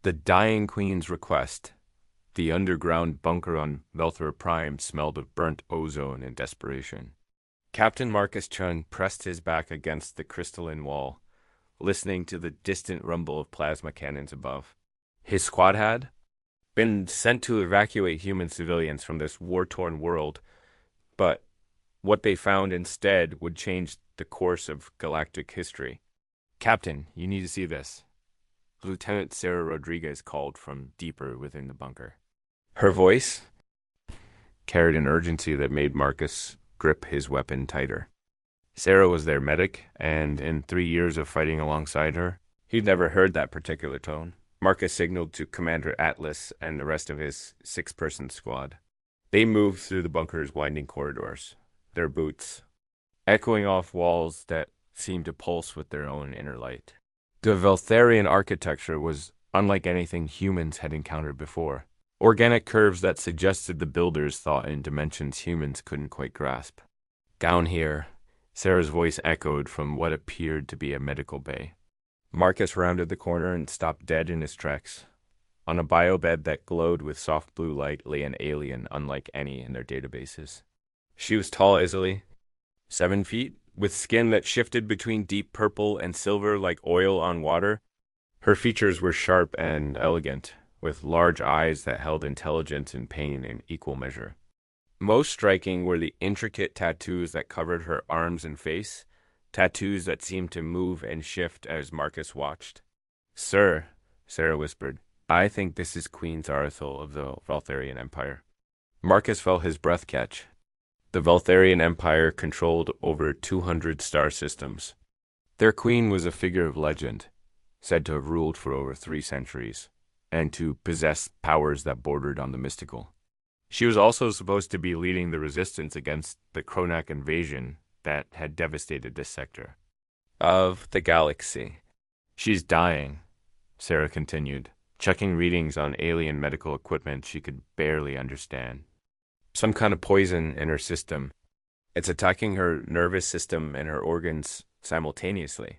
The dying queen's request. The underground bunker on Velthor Prime smelled of burnt ozone and desperation. Captain Marcus Chun pressed his back against the crystalline wall, listening to the distant rumble of plasma cannons above. His squad had been sent to evacuate human civilians from this war-torn world, but what they found instead would change the course of galactic history. "Captain, you need to see this," Lieutenant Sarah Rodriguez called from deeper within the bunker. Her voice carried an urgency that made Marcus grip his weapon tighter. Sarah was their medic, and in 3 years of fighting alongside her, he'd never heard that particular tone. Marcus signaled to Commander Atlas and the rest of his 6-person squad. They moved through the bunker's winding corridors, their boots echoing off walls that seemed to pulse with their own inner light. The Veltharian architecture was unlike anything humans had encountered before. Organic curves that suggested the builders thought in dimensions humans couldn't quite grasp. Down here, Sarah's voice echoed from what appeared to be a medical bay. Marcus rounded the corner and stopped dead in his tracks. On a biobed that glowed with soft blue light lay an alien unlike any in their databases. She was tall easily, 7 feet, with skin that shifted between deep purple and silver like oil on water. Her features were sharp and elegant, with large eyes that held intelligence and pain in equal measure. Most striking were the intricate tattoos that covered her arms and face, tattoos that seemed to move and shift as Marcus watched. "Sir," Sarah whispered, "I think this is Queen Zarathul of the Veltharian Empire." Marcus felt his breath catch. The Veltharian Empire controlled over 200 star systems. Their queen was a figure of legend, said to have ruled for over 3 centuries, and to possess powers that bordered on the mystical. She was also supposed to be leading the resistance against the Kronak invasion that had devastated this sector of the galaxy. "She's dying," Sarah continued, checking readings on alien medical equipment she could barely understand. "Some kind of poison in her system. It's attacking her nervous system and her organs simultaneously."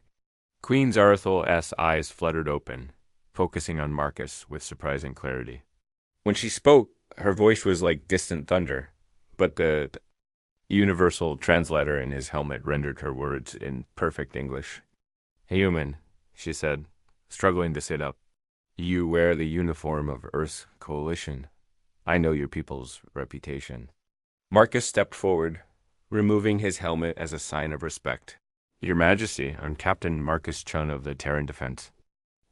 Queen Zarathul's eyes fluttered open, focusing on Marcus with surprising clarity. When she spoke, her voice was like distant thunder, but the universal translator in his helmet rendered her words in perfect English. "Human," she said, struggling to sit up. "You wear the uniform of Earth's coalition. I know your people's reputation." Marcus stepped forward, removing his helmet as a sign of respect. "Your Majesty, I'm Captain Marcus Chun of the Terran Defense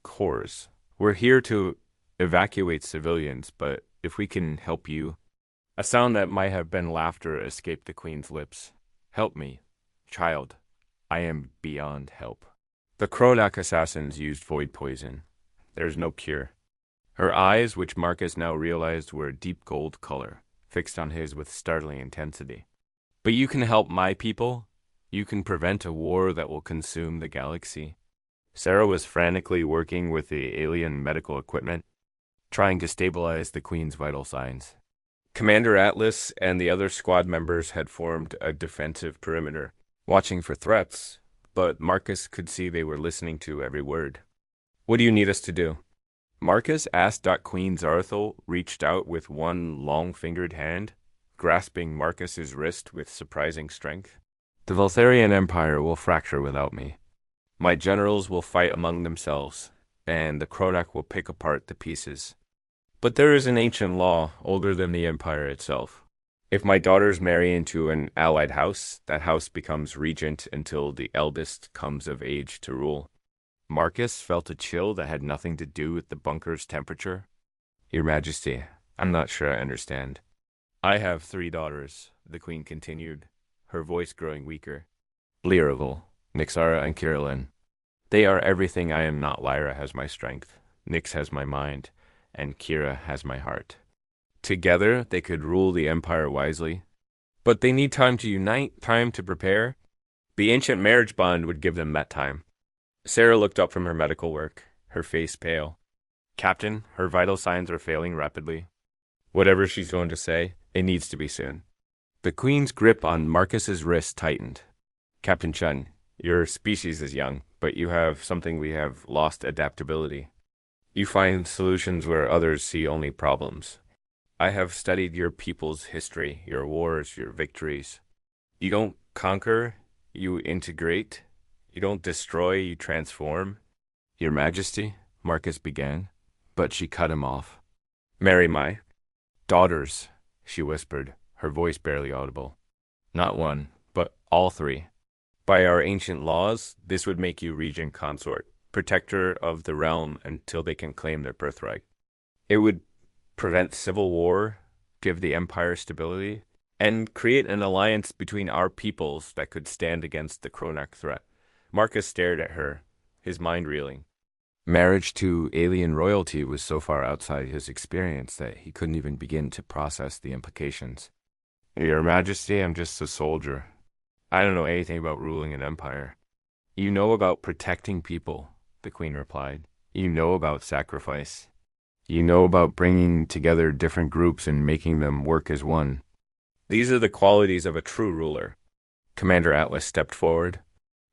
Corps. We're here to evacuate civilians, but if we can help you..." A sound that might have been laughter escaped the Queen's lips. "Help me, child. I am beyond help." The Kronak assassins used void poison. There's no cure. Her eyes, which Marcus now realized were a deep gold color, fixed on his with startling intensity. "But you can help my people. You can prevent a war that will consume the galaxy." Sarah was frantically working with the alien medical equipment, trying to stabilize the Queen's vital signs. Commander Atlas and the other squad members had formed a defensive perimeter, watching for threats, but Marcus could see they were listening to every word. "What do you need us to do?" Marcus asked. Queen Zarathul reached out with one long-fingered hand, grasping Marcus's wrist with surprising strength. "The Veltharian Empire will fracture without me. My generals will fight among themselves, and the Kronak will pick apart the pieces. But there is an ancient law older than the Empire itself. If my daughters marry into an allied house, that house becomes regent until the eldest comes of age to rule." Marcus felt a chill that had nothing to do with the bunker's temperature. "Your Majesty, I'm not sure I understand." "I have 3 daughters," the Queen continued, her voice growing weaker. "Lyravel, Nixara, and Kirillin. They are everything I am not. Lyra has my strength, Nix has my mind, and Kira has my heart. Together, they could rule the Empire wisely. But they need time to unite, time to prepare. The ancient marriage bond would give them that time." Sarah looked up from her medical work, her face pale. "Captain, her vital signs are failing rapidly. Whatever she's going to say, it needs to be soon." The Queen's grip on Marcus's wrist tightened. "Captain Chun, your species is young, but you have something we have lost: adaptability. You find solutions where others see only problems. I have studied your people's history, your wars, your victories. You don't conquer, you integrate. You don't destroy, you transform. Your Majesty, Marcus began, but she cut him off. Marry my daughters, she whispered, her voice barely audible. Not one, but all three. By our ancient laws, this would make you regent consort, protector of the realm until they can claim their birthright. It would prevent civil war, give the empire stability, and create an alliance between our peoples that could stand against the Kronak threat. Marcus stared at her, his mind reeling. Marriage to alien royalty was so far outside his experience that he couldn't even begin to process the implications. Your Majesty, I'm just a soldier. I don't know anything about ruling an empire. You know about protecting people, the Queen replied. You know about sacrifice. You know about bringing together different groups and making them work as one. These are the qualities of a true ruler. Commander Atlas stepped forward.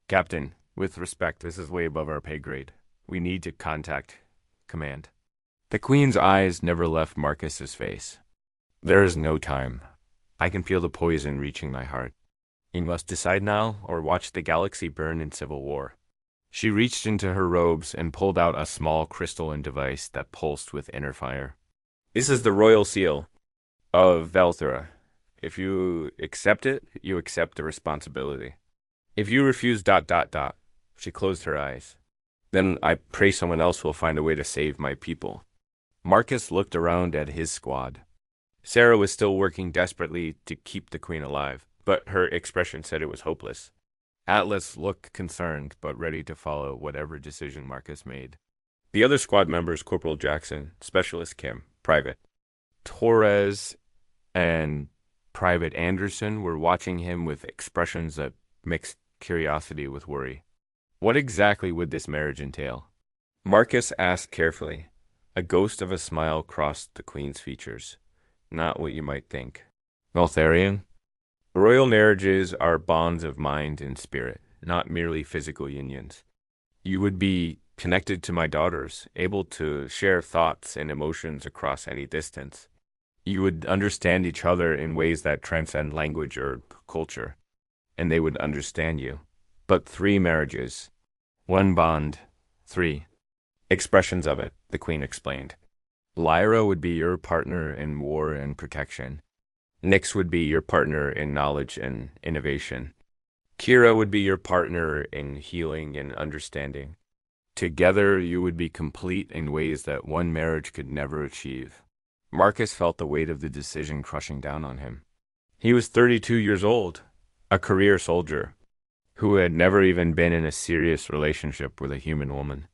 Captain, with respect, this is way above our pay grade. We need to contact command. The Queen's eyes never left Marcus's face. There is no time. I can feel the poison reaching my heart. You must decide now or watch the galaxy burn in civil war. She reached into her robes and pulled out a small crystalline device that pulsed with inner fire. This is the royal seal of Velthera. If you accept it, you accept the responsibility. If you refuse ... She closed her eyes. Then I pray someone else will find a way to save my people. Marcus looked around at his squad. Sarah was still working desperately to keep the Queen alive, but her expression said it was hopeless. Atlas looked concerned, but ready to follow whatever decision Marcus made. The other squad members, Corporal Jackson, Specialist Kim, Private Torres, and Private Anderson, were watching him with expressions that mixed curiosity with worry. What exactly would this marriage entail? Marcus asked carefully. A ghost of a smile crossed the Queen's features. Not what you might think. Veltharian? Royal marriages are bonds of mind and spirit, not merely physical unions. You would be connected to my daughters, able to share thoughts and emotions across any distance. You would understand each other in ways that transcend language or culture, and they would understand you. But 3 marriages, 1 bond, 3 expressions of it, the Queen explained. Lyra would be your partner in war and protection. Nyx would be your partner in knowledge and innovation. Kira would be your partner in healing and understanding. Together, you would be complete in ways that one marriage could never achieve. Marcus felt the weight of the decision crushing down on him. He was 32 years old, a career soldier, who had never even been in a serious relationship with a human woman.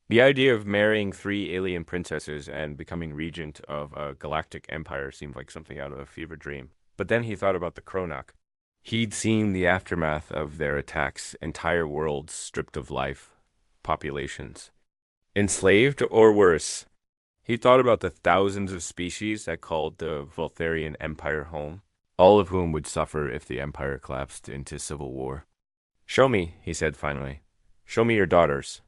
The idea of marrying 3 alien princesses and becoming regent of a galactic empire seemed like something out of a fever dream. But then he thought about the Kronak. He'd seen the aftermath of their attacks, entire worlds stripped of life, populations. Enslaved or worse. He thought about the thousands of species that called the Voltharian Empire home, all of whom would suffer if the empire collapsed into civil war. Show me, he said finally. Show me your daughters.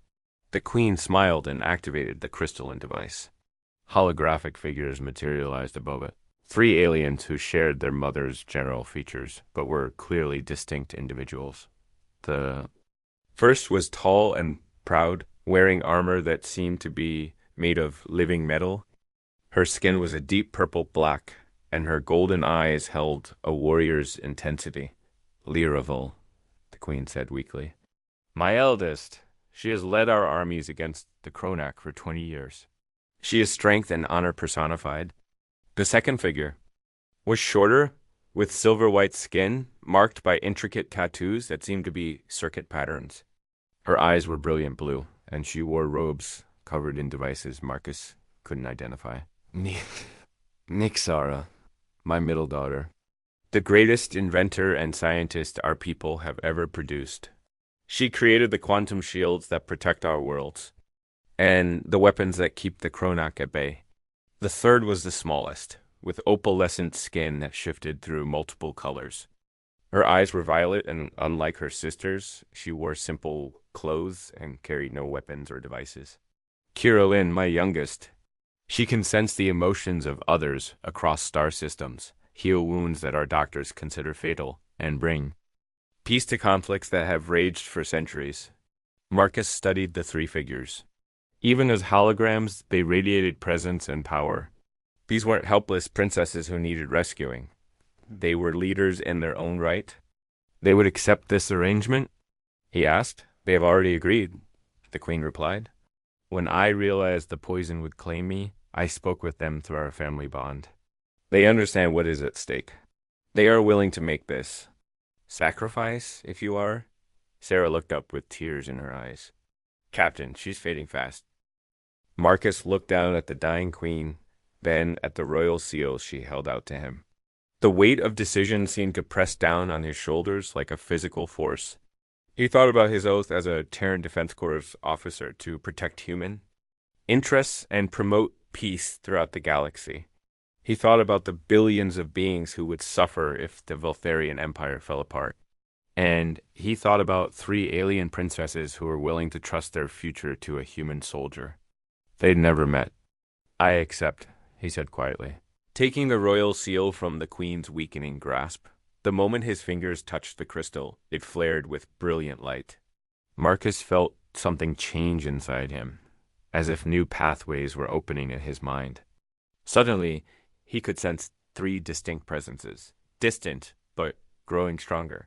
The Queen smiled and activated the crystalline device. Holographic figures materialized above it. 3 aliens who shared their mother's general features, but were clearly distinct individuals. The first was tall and proud, wearing armor that seemed to be made of living metal. Her skin was a deep purple black, and her golden eyes held a warrior's intensity. Lyravel, the Queen said weakly. My eldest. She has led our armies against the Kronak for 20 years. She is strength and honor personified. The second figure was shorter, with silver-white skin, marked by intricate tattoos that seemed to be circuit patterns. Her eyes were brilliant blue, and she wore robes covered in devices Marcus couldn't identify. Nixara, my middle daughter. The greatest inventor and scientist our people have ever produced. She created the quantum shields that protect our worlds, and the weapons that keep the Kronak at bay. The third was the smallest, with opalescent skin that shifted through multiple colors. Her eyes were violet, and unlike her sisters, she wore simple clothes and carried no weapons or devices. Kirillin, my youngest. She can sense the emotions of others across star systems, heal wounds that our doctors consider fatal, and bring peace to conflicts that have raged for centuries. Marcus studied the three figures. Even as holograms, they radiated presence and power. These weren't helpless princesses who needed rescuing. They were leaders in their own right. They would accept this arrangement? He asked. They have already agreed, the queen replied. When I realized the poison would claim me, I spoke with them through our family bond. They understand what is at stake. They are willing to make this sacrifice, if you are. Sarah looked up with tears in her eyes. Captain, she's fading fast. Marcus looked down at the dying queen, then at the royal seal she held out to him. The weight of decision seemed to press down on his shoulders like a physical force. He thought about his oath as a Terran Defense Corps officer to protect human interests and promote peace throughout the galaxy. He thought about the billions of beings who would suffer if the Voltharian Empire fell apart. And he thought about 3 alien princesses who were willing to trust their future to a human soldier. They'd never met. I accept, he said quietly, taking the royal seal from the queen's weakening grasp. The moment his fingers touched the crystal, it flared with brilliant light. Marcus felt something change inside him, as if new pathways were opening in his mind. Suddenly, he could sense 3 distinct presences, distant but growing stronger.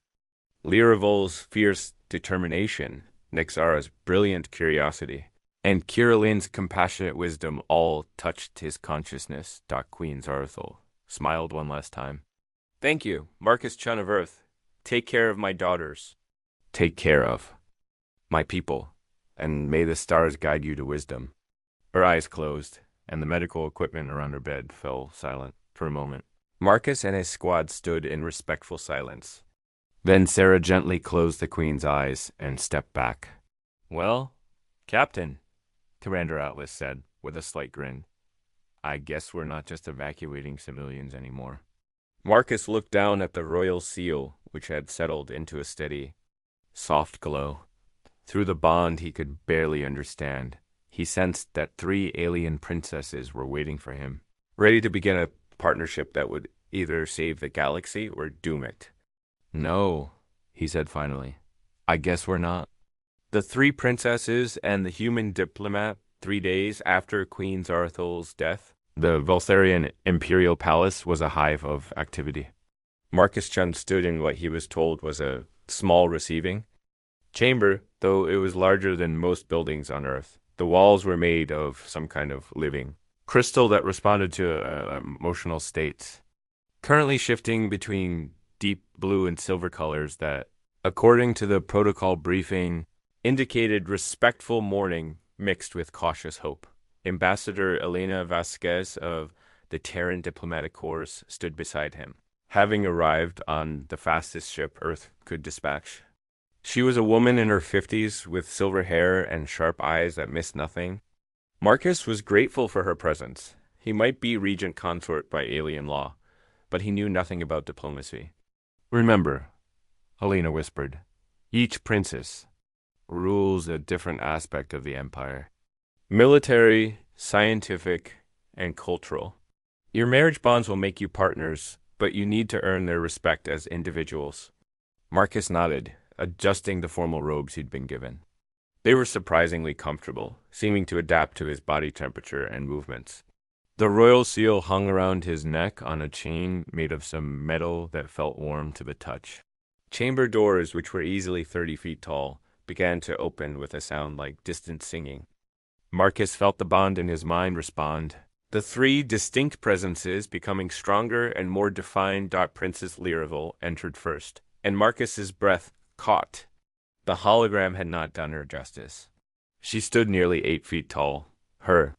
Lyravol's fierce determination, Nyxara's brilliant curiosity, and Kirillin's compassionate wisdom all touched his consciousness. Queen Zarathul smiled one last time. Thank you, Marcus Chun of Earth. Take care of my daughters. Take care of my people, and may the stars guide you to wisdom. Her eyes closed, and the medical equipment around her bed fell silent for a moment. Marcus and his squad stood in respectful silence. Then Sarah gently closed the queen's eyes and stepped back. Well, Captain, Commander Atlas said with a slight grin, I guess we're not just evacuating civilians anymore. Marcus looked down at the royal seal, which had settled into a steady, soft glow. Through the bond he could barely understand, he sensed that 3 alien princesses were waiting for him, ready to begin a partnership that would either save the galaxy or doom it. No, he said finally. I guess we're not. The 3 princesses and the human diplomat, 3 days after Queen Zarathul's death, the Voltharian Imperial Palace was a hive of activity. Marcus Chun stood in what he was told was a small receiving chamber, though it was larger than most buildings on Earth. The walls were made of some kind of living crystal that responded to emotional states, currently shifting between deep blue and silver colors that, according to the protocol briefing, indicated respectful mourning mixed with cautious hope. Ambassador Elena Vasquez of the Terran Diplomatic Corps stood beside him, having arrived on the fastest ship Earth could dispatch. She was a woman in her 50s with silver hair and sharp eyes that missed nothing. Marcus was grateful for her presence. He might be regent consort by alien law, but he knew nothing about diplomacy. Remember, Helena whispered, each princess rules a different aspect of the empire. Military, scientific, and cultural. Your marriage bonds will make you partners, but you need to earn their respect as individuals. Marcus nodded, adjusting the formal robes he'd been given. They were surprisingly comfortable, seeming to adapt to his body temperature and movements. The royal seal hung around his neck on a chain made of some metal that felt warm to the touch. Chamber doors, which were easily 30 feet tall, began to open with a sound like distant singing. Marcus felt the bond in his mind respond. The 3 distinct presences, becoming stronger and more defined. Princess Lyravol entered first, and Marcus's breath caught. The hologram had not done her justice. She stood nearly 8 feet tall. Her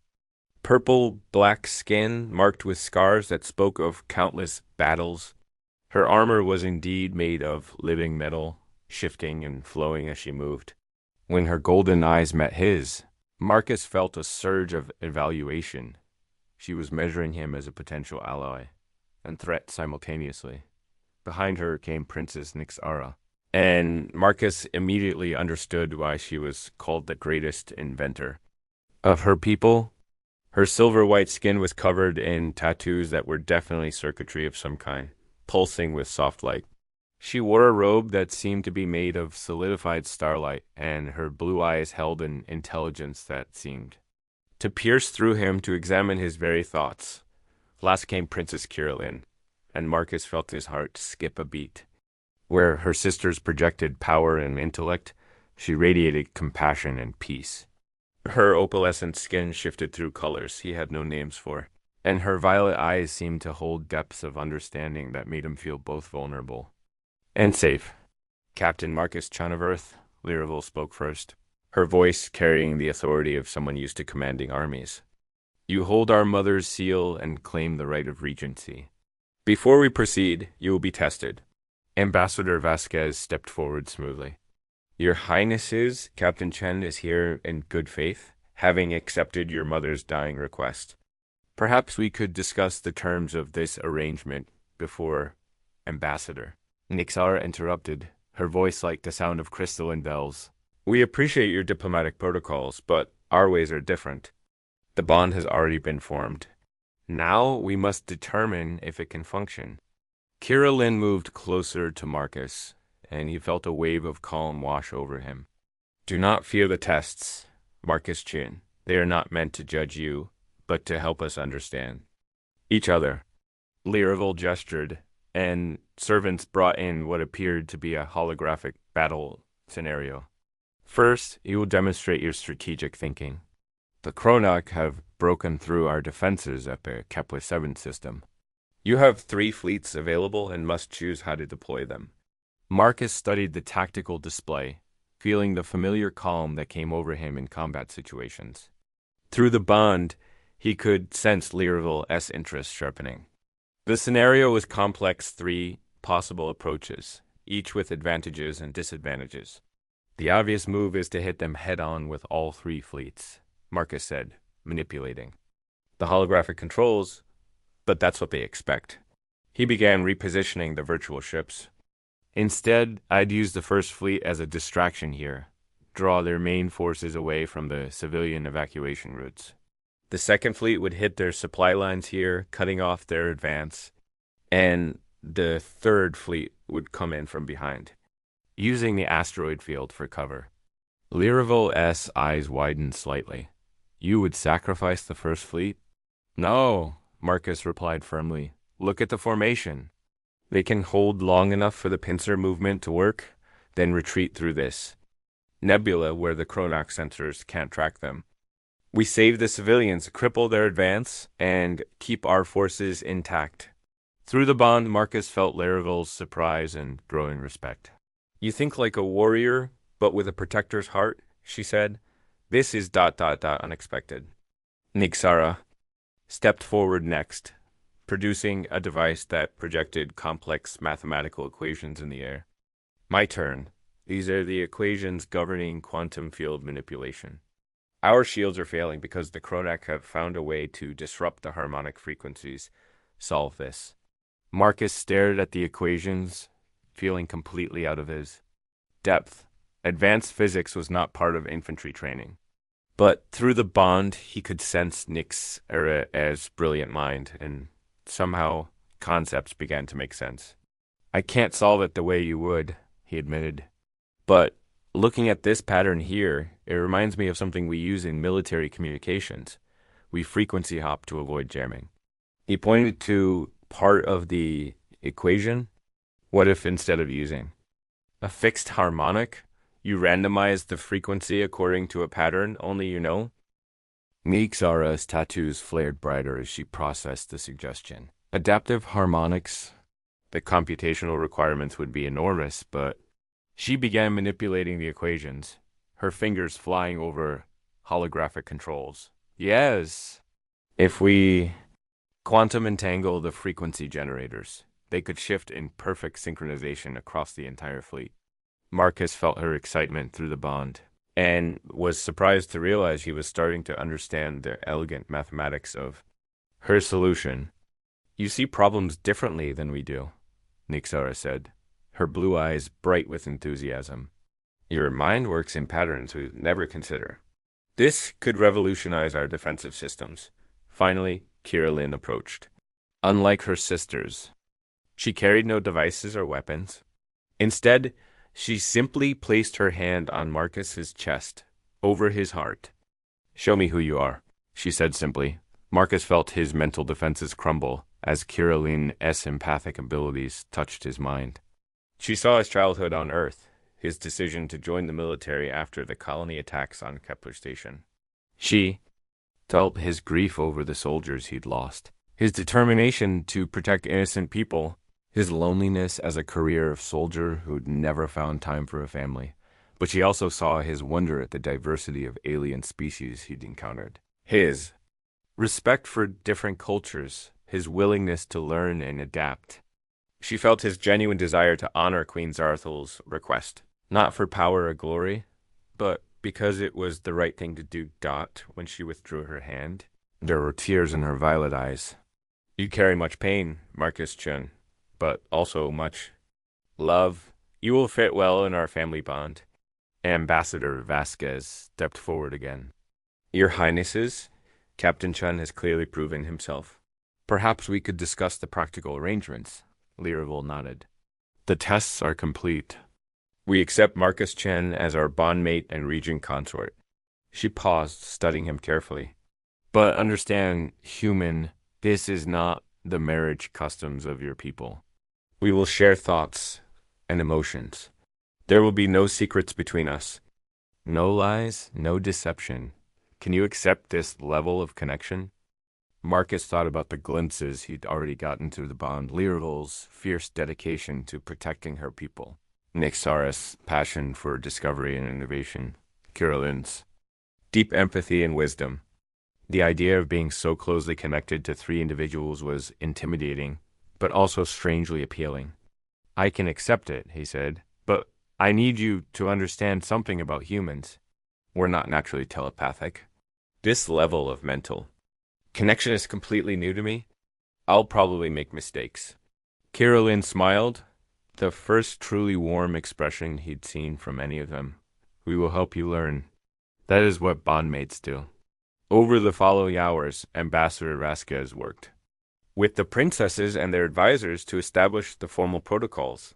purple-black skin marked with scars that spoke of countless battles. Her armor was indeed made of living metal, shifting and flowing as she moved. When her golden eyes met his, Marcus felt a surge of evaluation. She was measuring him as a potential ally and threat simultaneously. Behind her came Princess Nyxara, and Marcus immediately understood why she was called the greatest inventor. Of her people, her silver-white skin was covered in tattoos that were definitely circuitry of some kind, pulsing with soft light. She wore a robe that seemed to be made of solidified starlight, and her blue eyes held an intelligence that seemed to pierce through him to examine his very thoughts. Last came Princess Kirillin, and Marcus felt his heart skip a beat. Where her sisters projected power and intellect, she radiated compassion and peace. Her opalescent skin shifted through colors he had no names for, and her violet eyes seemed to hold depths of understanding that made him feel both vulnerable and safe. Captain Marcus Chun of Earth, Liravel spoke first, her voice carrying the authority of someone used to commanding armies. You hold our mother's seal and claim the right of regency. Before we proceed, you will be tested. Ambassador Vasquez stepped forward smoothly. Your Highnesses, Captain Chen is here in good faith, having accepted your mother's dying request. Perhaps we could discuss the terms of this arrangement before Ambassador. Nixara interrupted, her voice like the sound of crystalline bells. We appreciate your diplomatic protocols, but our ways are different. The bond has already been formed. Now we must determine if it can function. Kirillin moved closer to Marcus, and he felt a wave of calm wash over him. Do not fear the tests, Marcus Chin. They are not meant to judge you, but to help us understand each other. Liravel gestured, and servants brought in what appeared to be a holographic battle scenario. First, you will demonstrate your strategic thinking. The Chronoc have broken through our defenses at the Kepler-7 system. You have 3 fleets available and must choose how to deploy them. Marcus studied the tactical display, feeling the familiar calm that came over him in combat situations. Through the bond, he could sense Liravel's interest sharpening. The scenario was complex 3 possible approaches, each with advantages and disadvantages. The obvious move is to hit them head-on with all 3 fleets, Marcus said, manipulating the holographic controls, but that's what they expect. He began repositioning the virtual ships. Instead, I'd use the first fleet as a distraction here, draw their main forces away from the civilian evacuation routes. The second fleet would hit their supply lines here, cutting off their advance, and the third fleet would come in from behind, using the asteroid field for cover. Liravel's eyes widened slightly. You would sacrifice the first fleet? No, Marcus replied firmly. Look at the formation. They can hold long enough for the pincer movement to work, then retreat through this nebula where the Chronoc sensors can't track them. We save the civilians, cripple their advance, and keep our forces intact. Through the bond, Marcus felt Laravel's surprise and growing respect. You think like a warrior, but with a protector's heart, she said. This is ... unexpected. Nixara stepped forward next, producing a device that projected complex mathematical equations in the air. My turn. These are the equations governing quantum field manipulation. Our shields are failing because the Chronoc have found a way to disrupt the harmonic frequencies. Solve this. Marcus stared at the equations, feeling completely out of his depth. Advanced physics was not part of infantry training. But through the bond, he could sense Nick's as brilliant mind, and somehow concepts began to make sense. I can't solve it the way you would, he admitted. But looking at this pattern here, it reminds me of something we use in military communications. We frequency hop to avoid jamming. He pointed to part of the equation. What if instead of using a fixed harmonic, you randomize the frequency according to a pattern only you know? Nixara's tattoos flared brighter as she processed the suggestion. Adaptive harmonics, the computational requirements would be enormous, but she began manipulating the equations, her fingers flying over holographic controls. Yes, if we quantum entangle the frequency generators, they could shift in perfect synchronization across the entire fleet. Marcus felt her excitement through the bond, and was surprised to realize he was starting to understand the elegant mathematics of her solution. You see problems differently than we do, Nixara said, her blue eyes bright with enthusiasm. Your mind works in patterns we never consider. This could revolutionize our defensive systems. Finally, Kirillin approached. Unlike her sisters, she carried no devices or weapons. Instead, she simply placed her hand on Marcus's chest, over his heart. "Show me who you are," she said simply. Marcus felt his mental defenses crumble as Kirillin's empathic abilities touched his mind. She saw his childhood on Earth, his decision to join the military after the colony attacks on Kepler Station. She felt his grief over the soldiers he'd lost, his determination to protect innocent people, his loneliness as a career soldier who'd never found time for a family. But she also saw his wonder at the diversity of alien species he'd encountered. His respect for different cultures, his willingness to learn and adapt. She felt his genuine desire to honor Queen Zarathal's request, not for power or glory, but because it was the right thing to do. When she withdrew her hand, there were tears in her violet eyes. "You carry much pain, Marcus Chun, but also much love. You will fit well in our family bond." Ambassador Vasquez stepped forward again. "Your Highnesses, Captain Chun has clearly proven himself. Perhaps we could discuss the practical arrangements." Lyravel nodded. "The tests are complete. We accept Marcus Chen as our bondmate and regent consort." She paused, studying him carefully. "But understand, human, this is not the marriage customs of your people. We will share thoughts and emotions. There will be no secrets between us. No lies, no deception. Can you accept this level of connection?" Marcus thought about the glimpses he'd already gotten through the bond, Lyravel's fierce dedication to protecting her people, Nixara's passion for discovery and innovation, Kirillin's deep empathy and wisdom. The idea of being so closely connected to three individuals was intimidating, but also strangely appealing. "I can accept it," he said, "but I need you to understand something about humans. We're not naturally telepathic. This level of mental connection is completely new to me. I'll probably make mistakes." Kirillin smiled, the first truly warm expression he'd seen from any of them. "We will help you learn." That is what bondmates do. Over the following hours, Ambassador Vasquez worked with the princesses and their advisors to establish the formal protocols.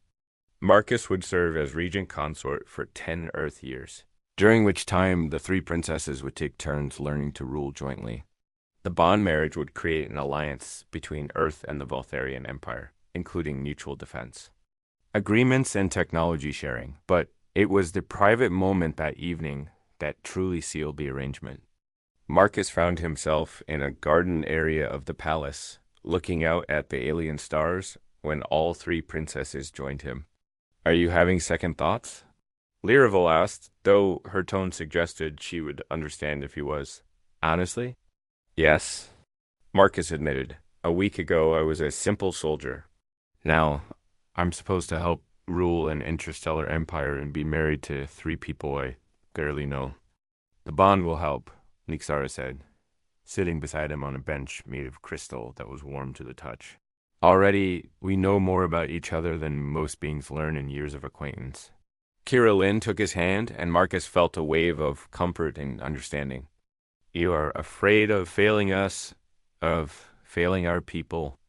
Marcus would serve as regent consort for 10 Earth years, during which time the three princesses would take turns learning to rule jointly. The bond marriage would create an alliance between Earth and the Voltharian Empire, including mutual defense, agreements, and technology sharing. But it was the private moment that evening that truly sealed the arrangement. Marcus found himself in a garden area of the palace, looking out at the alien stars when all three princesses joined him. "Are you having second thoughts?" Lyravel asked, though her tone suggested she would understand if he was. "Honestly? Yes," Marcus admitted. "A week ago, I was a simple soldier. Now, I'm supposed to help rule an interstellar empire and be married to three people I barely know." "The bond will help," Nixara said, sitting beside him on a bench made of crystal that was warm to the touch. "Already, we know more about each other than most beings learn in years of acquaintance." Kirillin took his hand, and Marcus felt a wave of comfort and understanding. "You are afraid of failing us, of failing our people.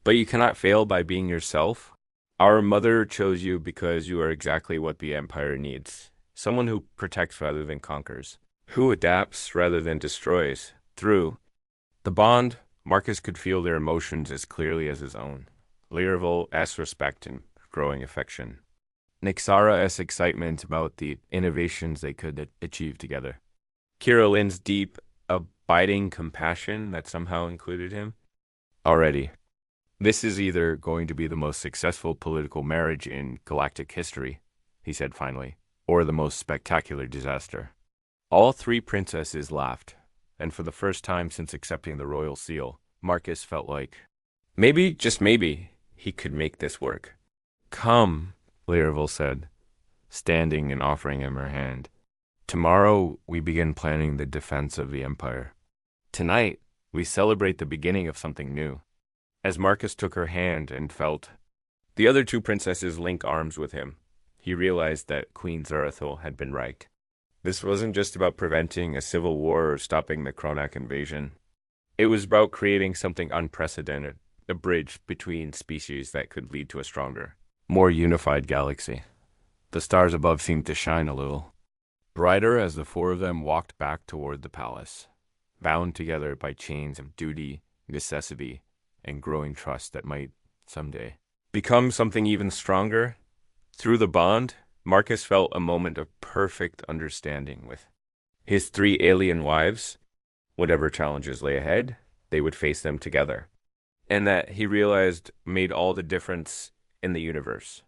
But you cannot fail by being yourself. Our mother chose you because you are exactly what the Empire needs. Someone who protects rather than conquers, who adapts rather than destroys." Through the bond, Marcus could feel their emotions as clearly as his own. Lyravel's respect and growing affection, Nixara's excitement about the innovations they could achieve together, Kirillin's deep, abiding compassion that somehow included him. "Already, this is either going to be the most successful political marriage in galactic history," he said finally, "or the most spectacular disaster." All three princesses laughed, and for the first time since accepting the royal seal, Marcus felt like maybe, just maybe, he could make this work. "Come," Lyravel said, standing and offering him her hand. "Tomorrow we begin planning the defense of the Empire. Tonight we celebrate the beginning of something new." As Marcus took her hand and felt the other two princesses link arms with him, he realized that Queen Zarathil had been right. This wasn't just about preventing a civil war or stopping the Kronak invasion. It was about creating something unprecedented, a bridge between species that could lead to a stronger, more unified galaxy. The stars above seemed to shine a little brighter as the four of them walked back toward the palace, bound together by chains of duty, necessity, and growing trust that might, someday, become something even stronger. Through the bond, Marcus felt a moment of perfect understanding with his three alien wives. Whatever challenges lay ahead, they would face them together. And that he realized made all the difference in the universe.